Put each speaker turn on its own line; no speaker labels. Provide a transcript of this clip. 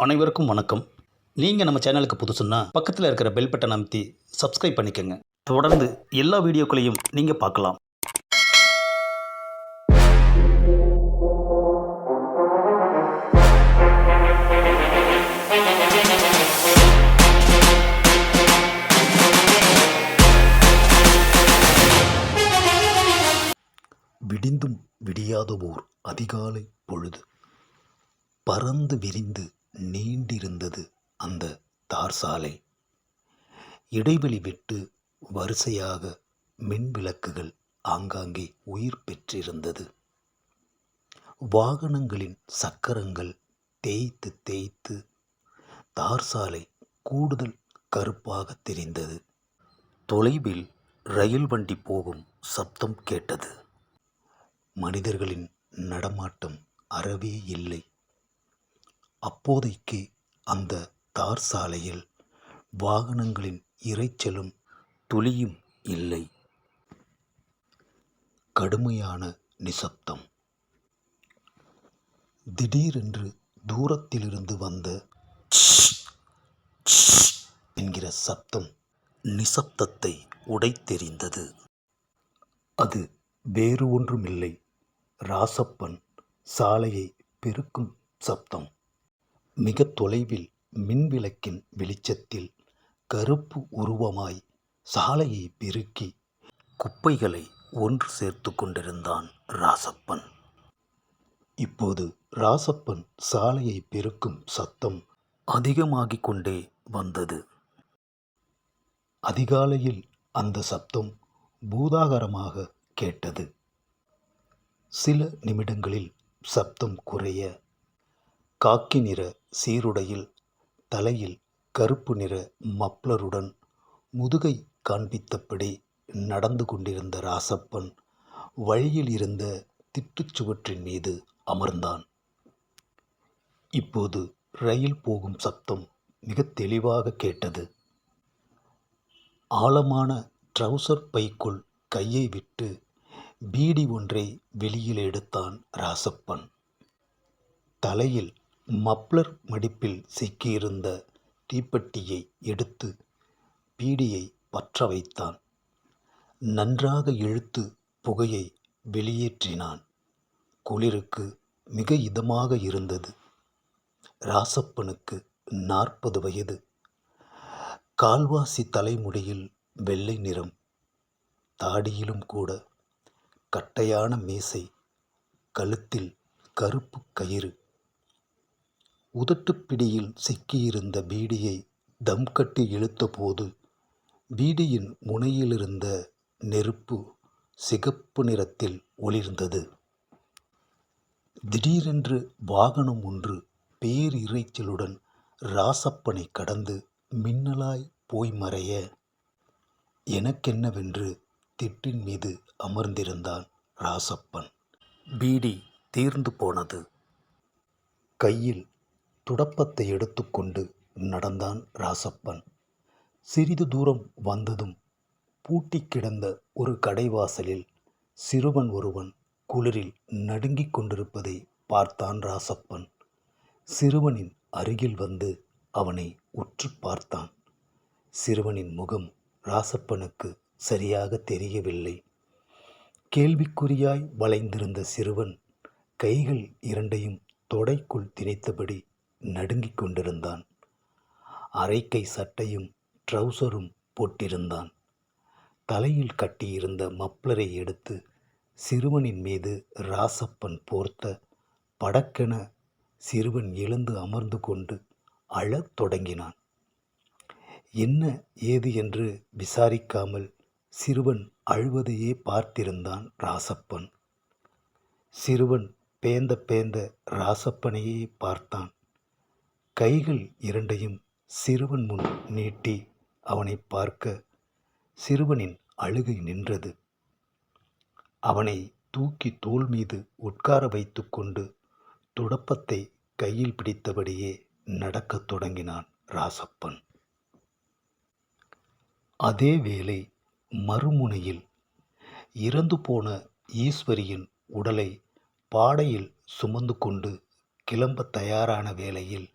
அனைவருக்கும் வணக்கம். நீங்கள் நம்ம சேனலுக்கு புதுசுன்னா பக்கத்தில் இருக்கிற பெல் பட்டனை அமைத்தி சப்ஸ்கிரைப் பண்ணிக்கோங்க. தொடர்ந்து எல்லா வீடியோக்களையும் நீங்கள் பார்க்கலாம். விடிந்தும் விடியாத ஓர் அதிகாலை பொழுது. பறந்து விரிந்து நீண்டிருந்தது அந்த தார் சாலை. இடைவெளி விட்டு வரிசையாக மின் விளக்குகள் ஆங்காங்கே உயிர் பெற்றிருந்தது. வாகனங்களின் சக்கரங்கள் தேய்த்து தேய்த்து தார் சாலை கூடுதல் கருப்பாக தெரிந்தது. தொலைவில் ரயில் வண்டி போகும் சப்தம் கேட்டது. மனிதர்களின் நடமாட்டம் அறவே இல்லை. அப்போதைக்கு அந்த தார் சாலையில் வாகனங்களின் இரைச்சலும் துளியும் இல்லை. கடுமையான நிசப்தம். திடீரென்று தூரத்திலிருந்து வந்த என்கிற சப்தம் நிசப்தத்தை உடைத்தெறிந்தது. அது வேறு ஒன்றுமில்லை, ராசப்பன் சாலையை பெருக்கும் சப்தம். மிக தொலைவில் மின்விளக்கின் வெளிச்சத்தில் கருப்பு உருவமாய் சாலையை பெருக்கி குப்பைகளை ஒன்று சேர்த்து கொண்டிருந்தான் ராசப்பன். இப்போது ராசப்பன் சாலையை பெருக்கும் சத்தம் அதிகமாகிக் கொண்டே வந்தது. அதிகாலையில் அந்த சப்தம் பூதாகரமாக கேட்டது. சில நிமிடங்களில் சப்தம் குறைய, காக்கி நிற சீருடையில் தலையில் கருப்பு நிற மப்ளருடன் முதுகை காண்பித்தபடி நடந்து கொண்டிருந்த ராசப்பன் வழியில் இருந்த திட்டுச்சுவற்றின் மீது அமர்ந்தான். இப்போது ரயில் போகும் சப்தம் மிக தெளிவாக கேட்டது. ஆழமான ட்ரவுசர் பைக்குள் கையை விட்டு பீடி ஒன்றை வெளியில் எடுத்தான் ராசப்பன். தலையில் மப்ளர் மடிப்பில் சிக்கியிருந்த தீப்பெட்டியை எடுத்து பீடியை பற்ற வைத்தான். நன்றாக இழுத்து புகையை வெளியேற்றினான். குளிருக்கு மிக இதமாக இருந்தது. ராசப்பனுக்கு 40 வயது. கால்வாசி தலைமுடியில் வெள்ளை நிறம், தாடியிலும் கூட கட்டையான மீசை, கழுத்தில் கருப்பு கயிறு. உதட்டுப்பிடியில் சிக்கியிருந்த பீடியை தம் கட்டி இழுத்தபோது பீடியின் முனையிலிருந்த நெருப்பு சிகப்பு நிறத்தில் ஒளிர்ந்தது. திடீரென்று வாகனம் ஒன்று பேரிரைச்சலுடன் ராசப்பனை கடந்து மின்னலாய் போய் மறைய, எனக்கென்னவென்று திட்டின் மீது அமர்ந்திருந்தான் ராசப்பன். பீடி தீர்ந்து போனது. கையில் துடப்பத்தை எடுத்துக்கொண்டு நடந்தான் ராசப்பன். சிறிது தூரம் வந்ததும் பூட்டி கிடந்த ஒரு கடைவாசலில் சிறுவன் ஒருவன் குளிரில் நடுங்கிக் கொண்டிருப்பதை பார்த்தான் ராசப்பன். சிறுவனின் அருகில் வந்து அவனை உற்று பார்த்தான். சிறுவனின் முகம் ராசப்பனுக்கு சரியாக தெரியவில்லை. கேள்விக்குறியாய் வளைந்திருந்த சிறுவன் கைகள் இரண்டையும் தொடைக்குள் திணித்தபடி நடுங்கிக் கொண்டிருந்தான். அரைக்கை சட்டையும் ட்ரவுசரும் போட்டிருந்தான். தலையில் கட்டியிருந்த மப்ளரை எடுத்து சிறுவனின் மீது ராசப்பன் போர்த்த. படக்கென சிறுவன் எழுந்து அமர்ந்து கொண்டு அழத் தொடங்கினான். என்ன ஏது என்று விசாரிக்காமல் சிறுவன் அழுவதையே பார்த்திருந்தான் ராசப்பன். சிறுவன் பேந்த பேந்த ராசப்பனையே பார்த்தான். கைகள் இரண்டையும் சிறுவன் முன் நீட்டி அவனை பார்க்க சிறுவனின் அழுகை நின்றது. அவனை தூக்கி தோள் மீது உட்கார வைத்து கொண்டு துடப்பத்தை கையில் பிடித்தபடியே நடக்கத் தொடங்கினான் ராசப்பன். அதே வேளை மறுமுனையில் இறந்து போன ஈஸ்வரியின் உடலை பாடையில் சுமந்து கொண்டு கிளம்ப தயாரான வேளையில்